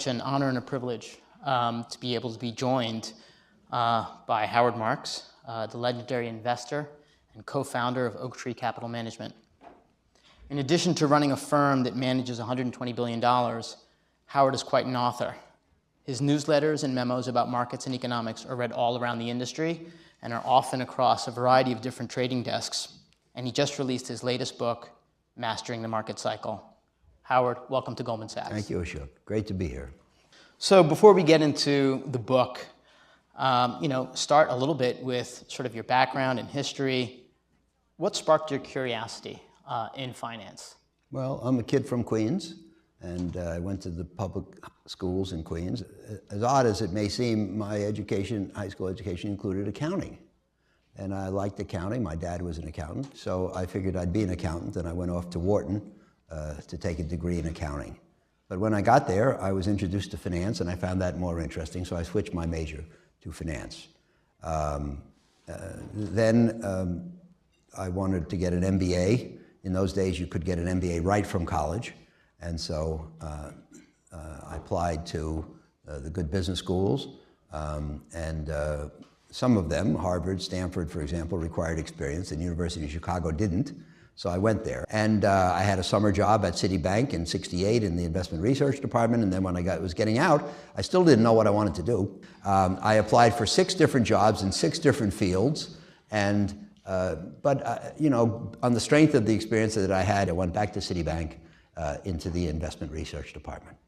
such an honor and a privilege to be able to be joined by Howard Marks, the legendary investor and co-founder of Oaktree Capital Management. In addition to running a firm that manages $120 billion, Howard is quite an author. His newsletters and memos about markets and economics are read all around the industry and are often across a variety of different trading desks. And he just released his latest book, Mastering the Market Cycle. Howard, welcome to Goldman Sachs. Thank you, Ashok. Great to be here. So before we get into the book, start a little bit with sort of your background and history. What sparked your curiosity in finance? Well, I'm a kid from Queens, and I went to the public schools in Queens. As odd as it may seem, my education, high school education, included accounting. And I liked accounting. My dad was an accountant, so I figured I'd be an accountant, and I went off to Wharton to take a degree in accounting. But when I got there, I was introduced to finance, and I found that more interesting, so I switched my major to finance. Then I wanted to get an MBA. In those days, you could get an MBA right from college, and so I applied to the good business schools, and some of them, Harvard, Stanford, for example, required experience, and University of Chicago didn't. So I went there, and I had a summer job at Citibank in '68 in the investment research department, and then when I was getting out, I still didn't know what I wanted to do. I applied for 6 different jobs in 6 different fields, and on the strength of the experience that I had, I went back to Citibank into the investment research department.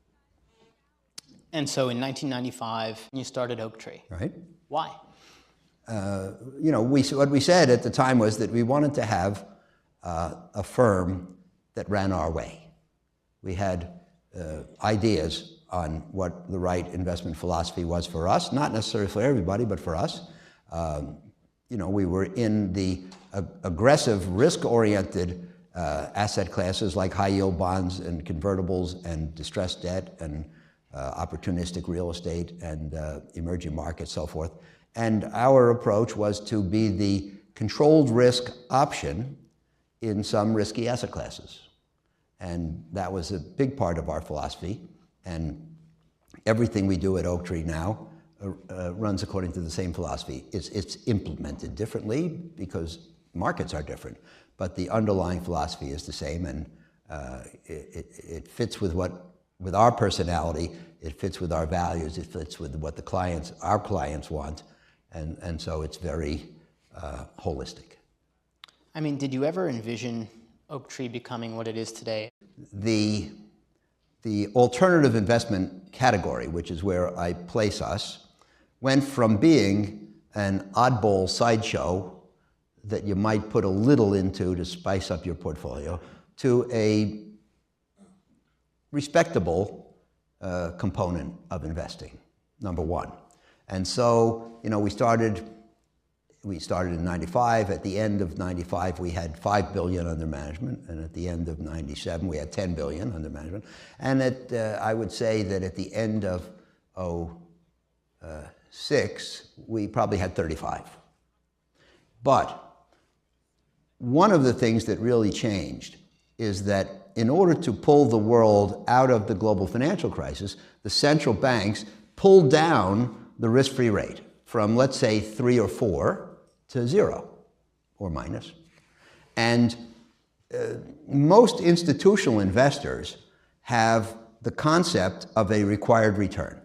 And so in 1995, you started Oaktree. Right. Why? What we said at the time was that we wanted to have a firm that ran our way. We had ideas on what the right investment philosophy was for us, not necessarily for everybody, but for us. We were in the aggressive, risk-oriented asset classes like high-yield bonds and convertibles and distressed debt and opportunistic real estate and emerging markets, so forth. And our approach was to be the controlled risk option in some risky asset classes. And that was a big part of our philosophy. And everything we do at Oaktree now runs according to the same philosophy. It's implemented differently because markets are different, but the underlying philosophy is the same, and it fits with our personality, it fits with our values, it fits with what our clients want, and so it's very holistic. I mean, did you ever envision Oaktree becoming what it is today? The alternative investment category, which is where I place us, went from being an oddball sideshow that you might put a little into to spice up your portfolio to a respectable component of investing, number one. And so, we started in 95. At the end of 95, we had $5 billion under management, and at the end of 97, we had $10 billion under management. And I would say that at the end of 2006, we probably had 35. But one of the things that really changed is that in order to pull the world out of the global financial crisis, the central banks pulled down the risk-free rate from, let's say, 3 or 4 to 0 or minus. And most institutional investors have the concept of a required return.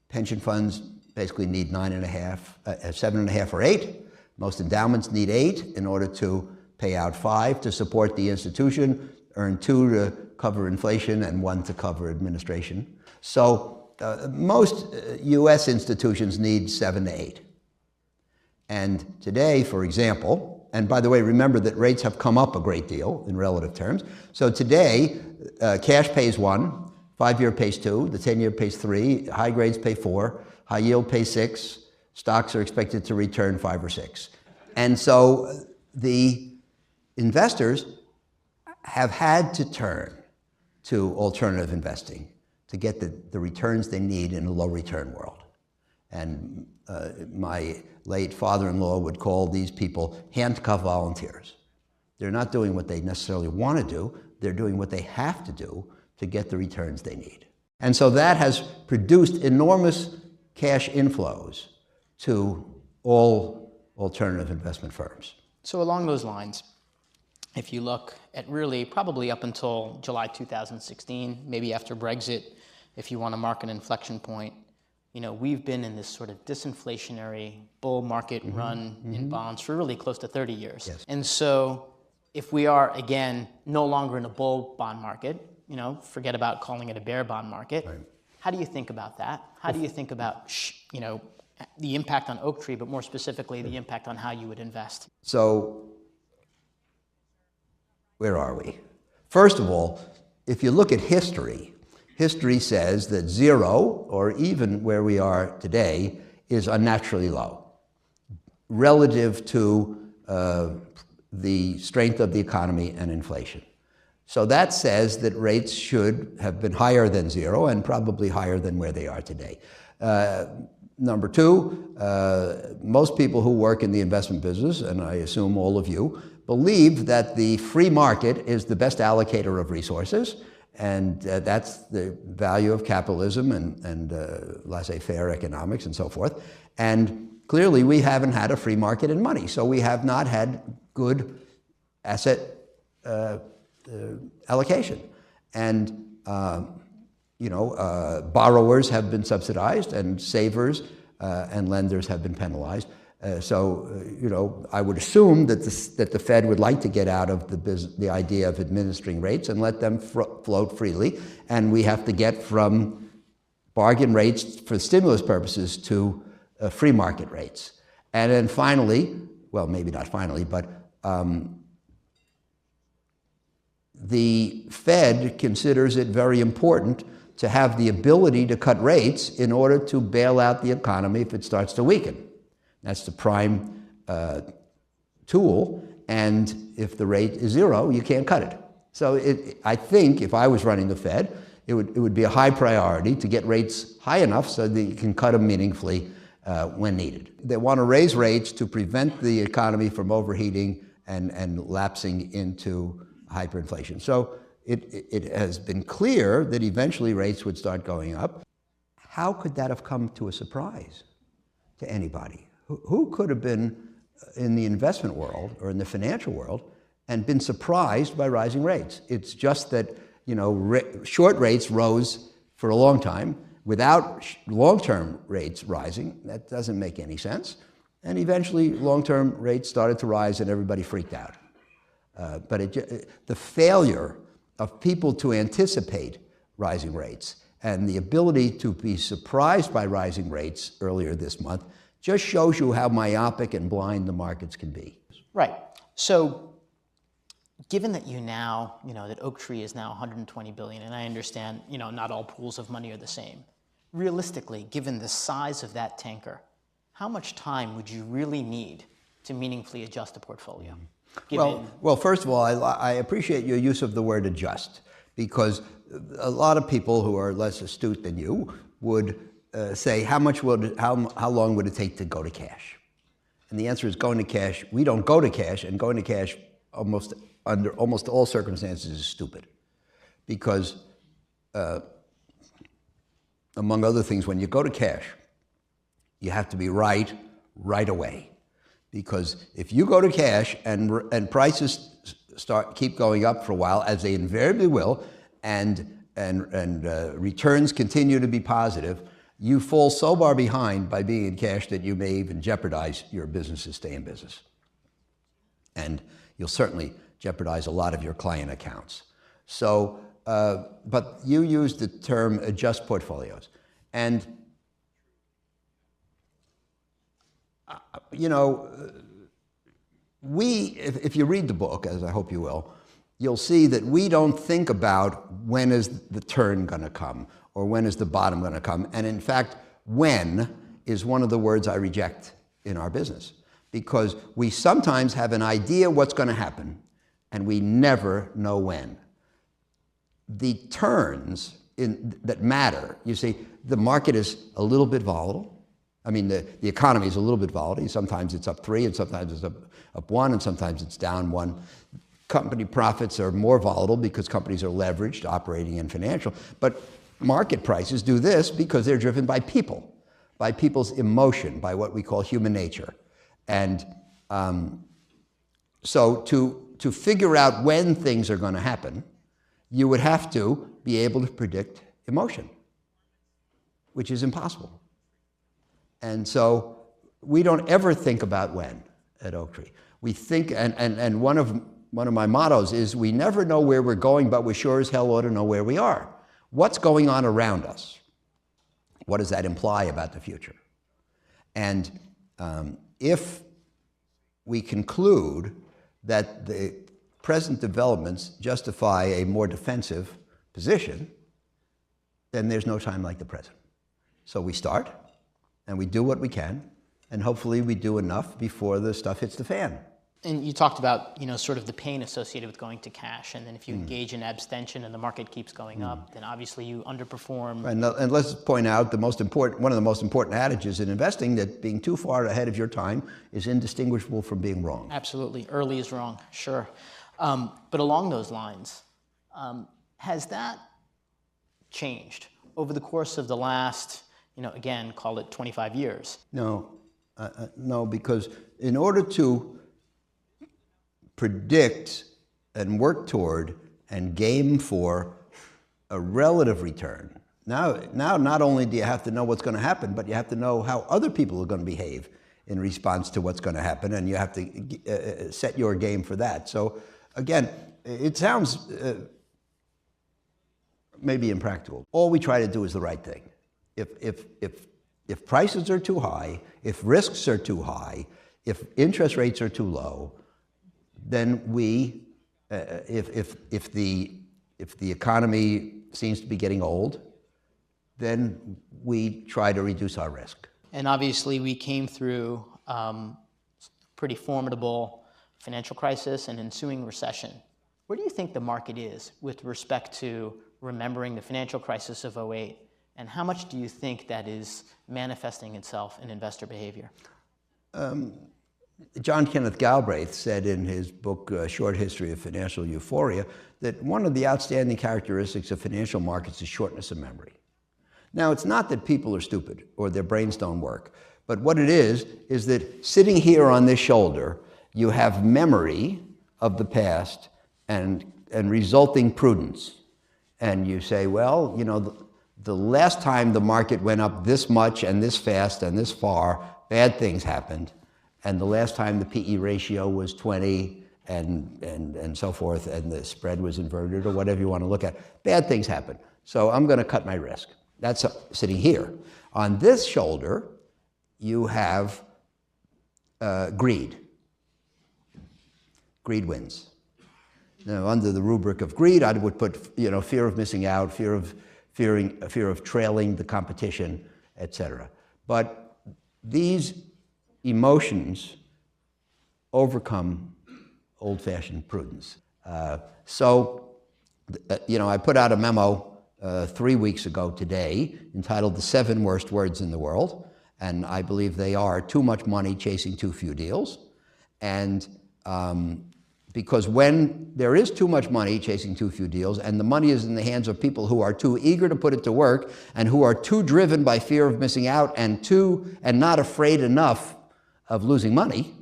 Pension funds basically need 7.5 or 8. Most endowments need 8 in order to pay out 5 to support the institution, earn 2 to cover inflation, and 1 to cover administration. So most US institutions need 7 to 8. And today, for example, and by the way, remember that rates have come up a great deal in relative terms. So today, cash pays 1, 5-year pays 2, the 10-year pays 3, high grades pay 4, high yield pays 6, stocks are expected to return 5 or 6. And so the investors have had to turn to alternative investing to get the returns they need in a low return world. And my late father-in-law would call these people handcuff volunteers. They're not doing what they necessarily want to do, they're doing what they have to do to get the returns they need. And so that has produced enormous cash inflows to all alternative investment firms. So along those lines, if you look at really probably up until July 2016, maybe after Brexit, if you want to mark an inflection point, we've been in this sort of disinflationary bull market run in bonds for really close to 30 years. Yes. And so if we are, again, no longer in a bull bond market, forget about calling it a bear bond market, right. How do you think about that? How do you think about, the impact on Oaktree, but more specifically, the impact on how you would invest? So, where are we? First of all, if you look at history, history says that zero, or even where we are today, is unnaturally low relative to the strength of the economy and inflation. So that says that rates should have been higher than zero and probably higher than where they are today. Number two, most people who work in the investment business, and I assume all of you, believe that the free market is the best allocator of resources, and that's the value of capitalism and laissez-faire economics and so forth. And clearly we haven't had a free market in money, so we have not had good asset allocation. And borrowers have been subsidized, and savers and lenders have been penalized. I would assume that the Fed would like to get out of the idea of administering rates and let them float freely, and we have to get from bargain rates for stimulus purposes to free market rates. And then finally, well, maybe not finally, but the Fed considers it very important to have the ability to cut rates in order to bail out the economy if it starts to weaken. That's the prime tool, and if the rate is zero, you can't cut it. So I think if I was running the Fed, it would be a high priority to get rates high enough so that you can cut them meaningfully when needed. They want to raise rates to prevent the economy from overheating and lapsing into hyperinflation. So it has been clear that eventually rates would start going up. How could that have come to a surprise to anybody? Who could have been in the investment world or in the financial world and been surprised by rising rates? It's just that, short rates rose for a long time without long-term rates rising. That doesn't make any sense. And eventually long-term rates started to rise and everybody freaked out. But the failure of people to anticipate rising rates and the ability to be surprised by rising rates earlier this month just shows you how myopic and blind the markets can be. Right. So given that that Oaktree is now $120 billion, and I understand, not all pools of money are the same. Realistically, given the size of that tanker, how much time would you really need to meaningfully adjust a portfolio? Well, first of all, I appreciate your use of the word adjust, because a lot of people who are less astute than you would say, how long would it take to go to cash? And the answer is going to cash. We don't go to cash, and going to cash under almost all circumstances is stupid. Because among other things, when you go to cash, you have to be right away. Because if you go to cash and prices keep going up for a while, as they invariably will, and returns continue to be positive, you fall so far behind by being in cash that you may even jeopardize your business to stay in business. And you'll certainly jeopardize a lot of your client accounts. So, but you used the term adjust portfolios. And if you read the book, as I hope you will, you'll see that we don't think about when is the turn going to come or when is the bottom going to come. And in fact, when is one of the words I reject in our business, because we sometimes have an idea what's going to happen and we never know when. The turns that matter, you see, the market is a little bit volatile. I mean, the economy is a little bit volatile. Sometimes it's up 3, and sometimes it's up 1, and sometimes it's down 1. Company profits are more volatile because companies are leveraged, operating and financial. But market prices do this because they're driven by people, by people's emotion, by what we call human nature. And so to figure out when things are going to happen, you would have to be able to predict emotion, which is impossible. And so we don't ever think about when at Oaktree. We think, and one of my mottos is, we never know where we're going, but we sure as hell ought to know where we are. What's going on around us? What does that imply about the future? And if we conclude that the present developments justify a more defensive position, then there's no time like the present. So we start, and we do what we can, and hopefully we do enough before the stuff hits the fan. And you talked about, sort of the pain associated with going to cash, and then if you engage in abstention and the market keeps going up, then obviously you underperform. And let's point out one of the most important adages in investing, that being too far ahead of your time is indistinguishable from being wrong. Absolutely, early is wrong, sure. But along those lines, has that changed over the course of the last, again, call it 25 years? No, because in order to predict and work toward and game for a relative return, now not only do you have to know what's going to happen, but you have to know how other people are going to behave in response to what's going to happen, and you have to set your game for that. So again, it sounds maybe impractical. All we try to do is the right thing. If prices are too high, if risks are too high, if interest rates are too low, then if the economy seems to be getting old, then we try to reduce our risk. And obviously we came through pretty formidable financial crisis and ensuing recession. Where do you think the market is with respect to remembering the financial crisis of '08, and how much do you think that is manifesting itself in investor behavior? John Kenneth Galbraith said in his book, Short History of Financial Euphoria, that one of the outstanding characteristics of financial markets is shortness of memory. Now, it's not that people are stupid or their brains don't work, but what it is that sitting here on this shoulder, you have memory of the past and resulting prudence. And you say, well, the last time the market went up this much and this fast and this far, bad things happened. And the last time the PE ratio was 20 and so forth, and the spread was inverted, or whatever you want to look at, bad things happen. So I'm going to cut my risk. That's sitting here. On this shoulder, you have greed. Greed wins. Now, under the rubric of greed, I would put fear of missing out, fear of trailing the competition, etc. But these emotions overcome old-fashioned prudence. So I put out a memo 3 weeks ago today entitled "The 7 Worst Words in the World," and I believe they are too much money chasing too few deals, and because when there is too much money chasing too few deals, and the money is in the hands of people who are too eager to put it to work, and who are too driven by fear of missing out, and not afraid enough of losing money,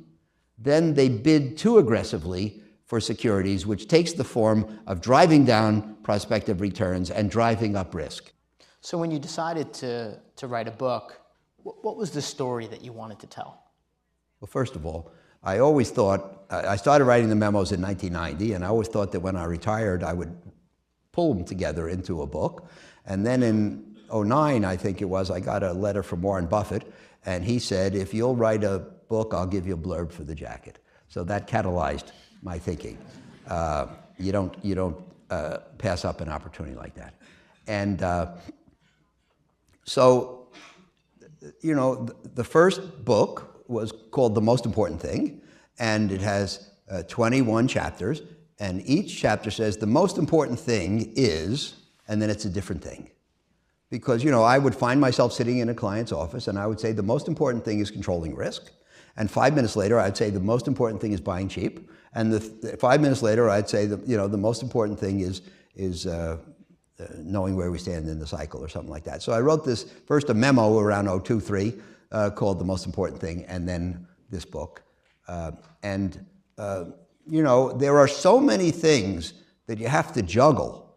then they bid too aggressively for securities, which takes the form of driving down prospective returns and driving up risk. So when you decided to write a book, what was the story that you wanted to tell? Well, first of all, I always thought, I started writing the memos in 1990, and I always thought that when I retired, I would pull them together into a book. And then in '09, I think it was, I got a letter from Warren Buffett, and he said, if you'll write a book, I'll give you a blurb for the jacket. So that catalyzed my thinking. You don't pass up an opportunity like that. And so, the first book was called The Most Important Thing, and it has 21 chapters, and each chapter says the most important thing is, and then it's a different thing. Because, I would find myself sitting in a client's office, and I would say the most important thing is controlling risk. And 5 minutes later, I'd say the most important thing is buying cheap. And 5 minutes later, I'd say the most important thing is knowing where we stand in the cycle or something like that. So I wrote this, first a memo around 2002, 2003 called The Most Important Thing, and then this book. You know, there are so many things that you have to juggle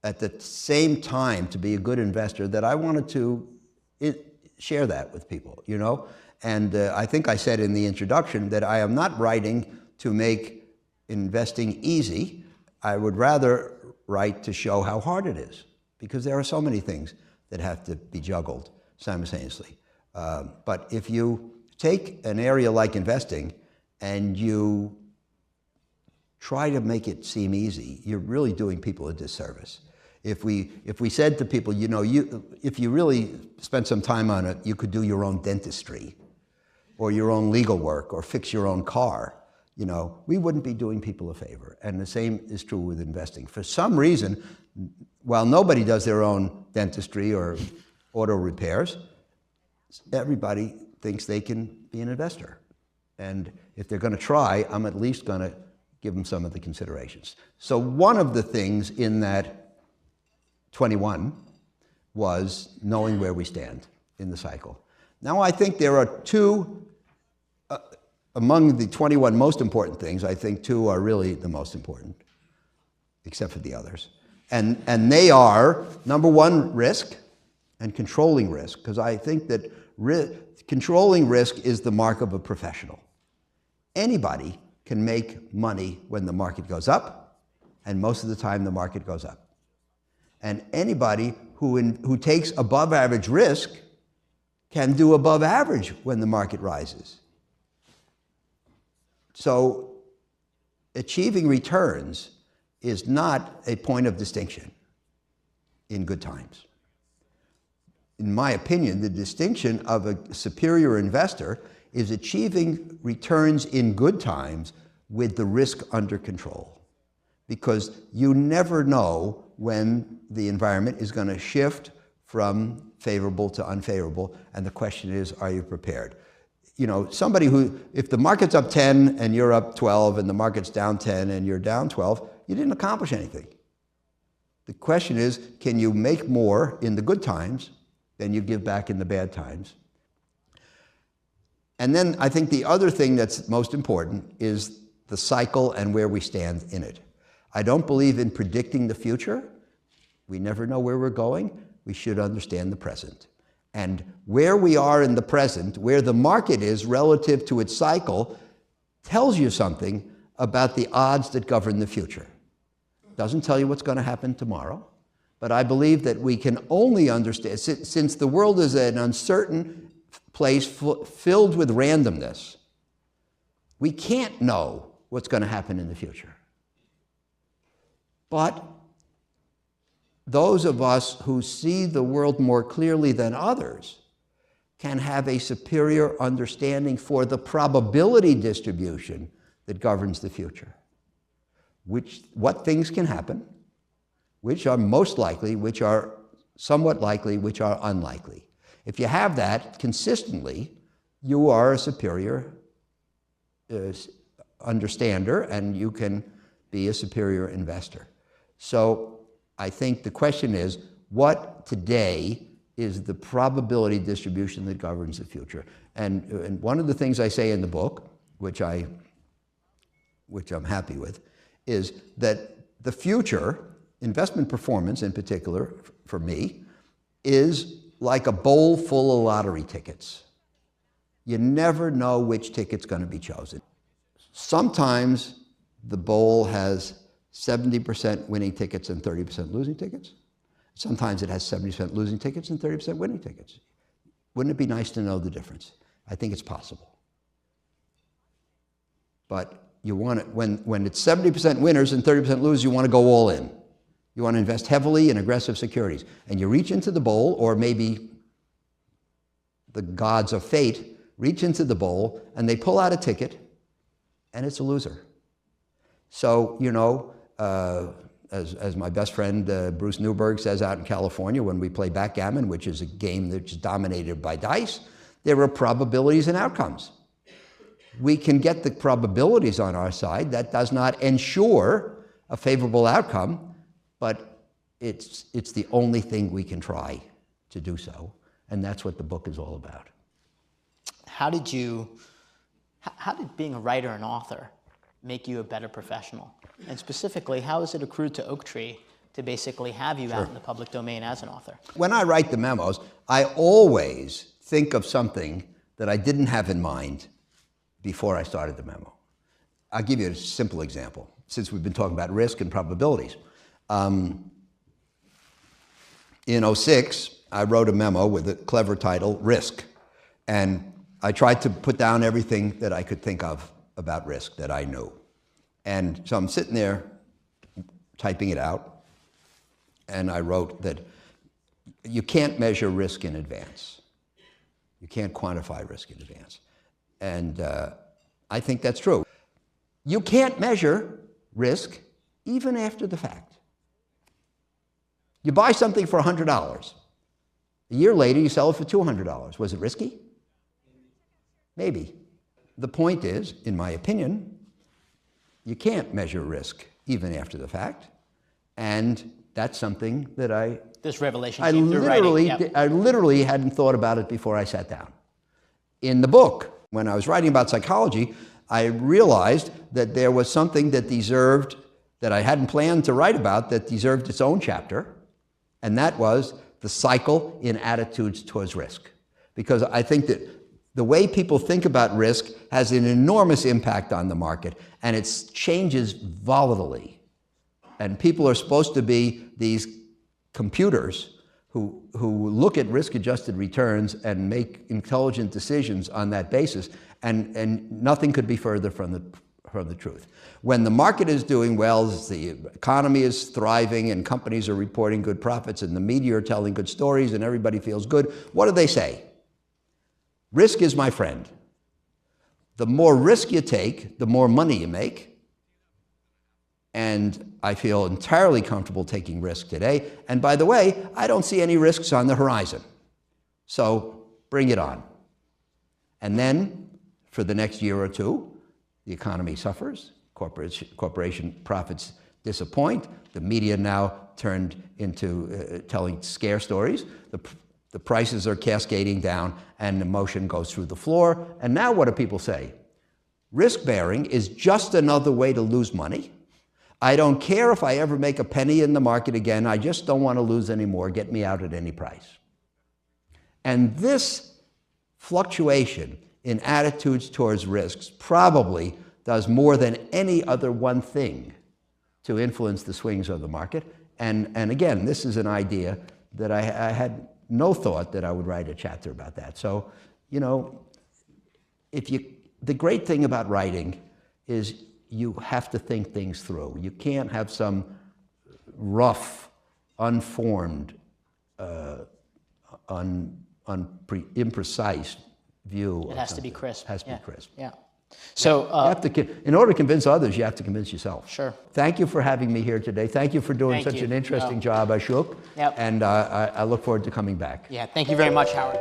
at the same time to be a good investor that I wanted to share that with people, you know? And I think I said in the introduction that I am not writing to make investing easy. I would rather write to show how hard it is, because there are so many things that have to be juggled simultaneously. But if you take an area like investing and you try to make it seem easy, you're really doing people a disservice. If we said to people, you know, if you really spent some time on it, you could do your own dentistry or your own legal work or fix your own car, you know, we wouldn't be doing people a favor. And the same is true with investing. For some reason, while nobody does their own dentistry or auto repairs, everybody thinks they can be an investor. And if they're going to try, I'm at least going to give them some of the considerations. So one of the things in that 21 was knowing where we stand in the cycle. Now I think there are two, among the 21 most important things, I think two are really the most important, except for the others. And they are, number one, risk and controlling risk, because I think that controlling risk is the mark of a professional. Anybody can make money when the market goes up, and most of the time the market goes up. And anybody who takes above average risk can do above average when the market rises. So achieving returns is not a point of distinction in good times. In my opinion, the distinction of a superior investor is achieving returns in good times with the risk under control. Because you never know when the environment is going to shift from favorable to unfavorable, and the question is, are you prepared? You know, somebody who, if the market's up 10 and you're up 12 and the market's down 10 and you're down 12, you didn't accomplish anything. The question is, can you make more in the good times than you give back in the bad times? And then I think the other thing that's most important is the cycle and where we stand in it. I don't believe in predicting the future. We never know where we're going. We should understand the present. And where we are in the present, where the market is relative to its cycle, tells you something about the odds that govern the future. Doesn't tell you what's going to happen tomorrow, but I believe that we can only understand, since the world is an uncertain place filled with randomness, we can't know what's going to happen in the future. But those of us who see the world more clearly than others can have a superior understanding for the probability distribution that governs the future. What things can happen, which are most likely, which are somewhat likely, which are unlikely. If you have that consistently, you are a superior understander, and you can be a superior investor. So I think the question is, what today is the probability distribution that governs the future? And one of the things I say in the book, which I'm happy with, is that the future, investment performance in particular, for me, is like a bowl full of lottery tickets. You never know which ticket's going to be chosen. Sometimes the bowl has 70% winning tickets and 30% losing tickets. Sometimes it has 70% losing tickets and 30% winning tickets. Wouldn't it be nice to know the difference? I think it's possible. But you want it, when it's 70% winners and 30% losers, you want to go all in. You want to invest heavily in aggressive securities. And you reach into the bowl, or maybe the gods of fate reach into the bowl, and they pull out a ticket, and it's a loser. So, you know, as my best friend Bruce Newberg says out in California when we play backgammon, which is a game that's dominated by dice, there are probabilities and outcomes. We can get the probabilities on our side. That does not ensure a favorable outcome, but it's the only thing we can try to do so, and that's what the book is all about. How did being a writer and author make you a better professional? And specifically, how has it accrued to Oaktree to basically have you out in the public domain as an author? When I write the memos, I always think of something that I didn't have in mind before I started the memo. I'll give you a simple example, since we've been talking about risk and probabilities. In '06, I wrote a memo with a clever title, Risk. And I tried to put down everything that I could think of about risk that I knew. And so I'm sitting there typing it out, and I wrote that you can't measure risk in advance. You can't quantify risk in advance. And I think that's true. You can't measure risk even after the fact. You buy something for $100. A year later, you sell it for $200. Was it risky? Maybe. The point is, in my opinion, you can't measure risk even after the fact. And that's something that This revelation came through writing. Yep. I literally hadn't thought about it before I sat down. In the book, when I was writing about psychology, I realized that there was something that I hadn't planned to write about, that deserved its own chapter, and that was the cycle in attitudes towards risk. Because I think that the way people think about risk has an enormous impact on the market, and it changes volatilely. And people are supposed to be these computers who look at risk-adjusted returns and make intelligent decisions on that basis, and nothing could be further from the truth. When the market is doing well, the economy is thriving, and companies are reporting good profits, and the media are telling good stories, and everybody feels good, what do they say? Risk is my friend. The more risk you take, the more money you make. And I feel entirely comfortable taking risk today. And by the way, I don't see any risks on the horizon. So bring it on. And then, for the next year or two, the economy suffers, corporation profits disappoint, the media now turned into telling scare stories, the prices are cascading down, and emotion goes through the floor. And now what do people say? Risk-bearing is just another way to lose money. I don't care if I ever make a penny in the market again, I just don't want to lose any more, get me out at any price. And this fluctuation in attitudes towards risks probably does more than any other one thing to influence the swings of the market. And again, this is an idea that I had no thought that I would write a chapter about that. So, you know, the great thing about writing is you have to think things through. You can't have some rough, unformed, imprecise view. It has to be crisp. Has to be crisp. Yeah. So, in order to convince others, you have to convince yourself. Sure. Thank you for having me here today. Thank you for doing such an interesting job, Ashok. Yep. And I look forward to coming back. Yeah, thank you very much, Howard.